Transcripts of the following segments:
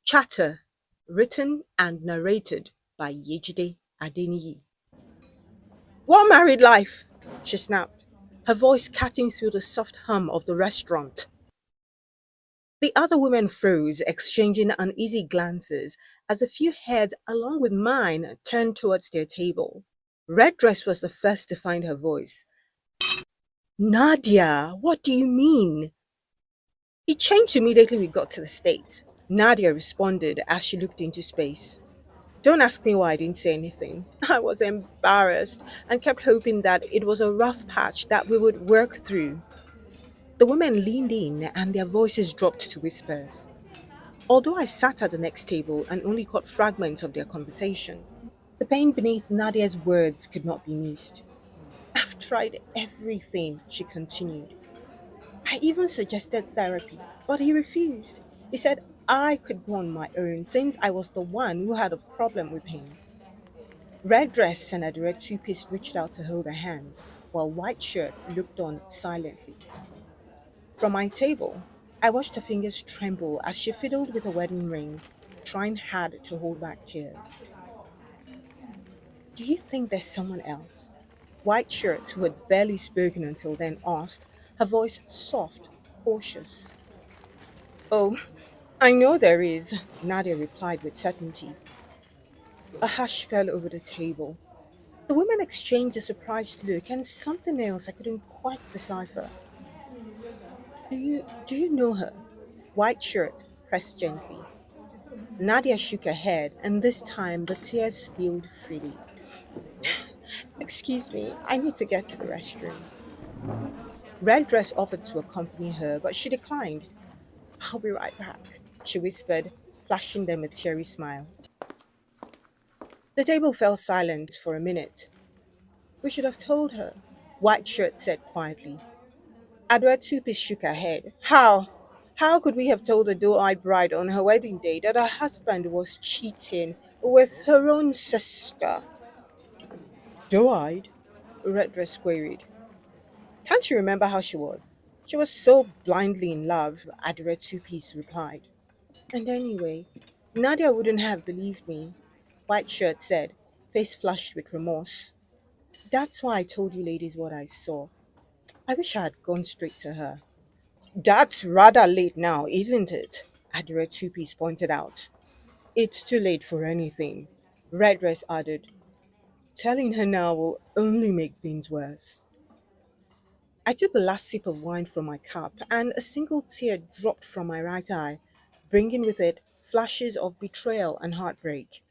Chatter, written and narrated by Yejide Adeniyi. What married life? She snapped, her voice cutting through the soft hum of the restaurant. The other women froze, exchanging uneasy glances as a few heads, along with mine, turned towards their table. Red Dress was the first to find her voice. Nadia, what do you mean? It changed immediately we got to the States. Nadia responded as she looked into space. Don't ask me why I didn't say anything. I was embarrassed and kept hoping that it was a rough patch that we would work through. The women leaned in and their voices dropped to whispers. Although I sat at the next table and only caught fragments of their conversation, the pain beneath Nadia's words could not be missed. I've tried everything, she continued. I even suggested therapy, but he refused. He said I could go on my own since I was the one who had a problem with him. Red dress and a red two-piece reached out to hold her hands, while white shirt looked on silently. From my table, I watched her fingers tremble as she fiddled with a wedding ring, trying hard to hold back tears. Do you think there's someone else? White shirt, who had barely spoken until then, asked, her voice soft, cautious. Oh, I know there is, Nadia replied with certainty. A hush fell over the table. The women exchanged a surprised look and something else I couldn't quite decipher. Do you know her? White shirt pressed gently. Nadia shook her head, and this time the tears spilled freely. Excuse me, I need to get to the restroom. Red Dress offered to accompany her, but she declined. I'll be right back, she whispered, flashing them a teary smile. The table fell silent for a minute. We should have told her, White Shirt said quietly. Adwa Tupi shook her head. How? How could we have told the doe-eyed bride on her wedding day that her husband was cheating with her own sister? Doe-eyed? Redress queried. Can't you remember how she was? She was so blindly in love, Adwa Tupi's replied. And anyway, Nadia wouldn't have believed me, White Shirt said, face flushed with remorse. That's why I told you ladies what I saw. I wish I had gone straight to her. That's rather late now, isn't it? Adira Two-Piece pointed out. It's too late for anything, Redress added. Telling her now will only make things worse. I took a last sip of wine from my cup, and a single tear dropped from my right eye, bringing with it flashes of betrayal and heartbreak.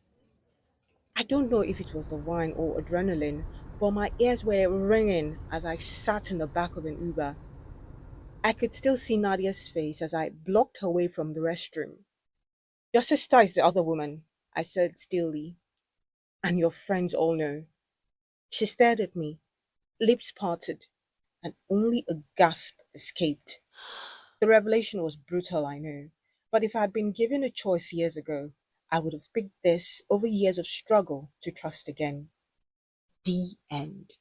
I don't know if it was the wine or adrenaline, but my ears were ringing as I sat in the back of an Uber. I could still see Nadia's face as I blocked her way from the restroom. Your sister is the other woman, I said stilly, and your friends all know. She stared at me, lips parted, and only a gasp escaped. The revelation was brutal, I know, but if I had been given a choice years ago, I would have picked this over years of struggle to trust again. The end.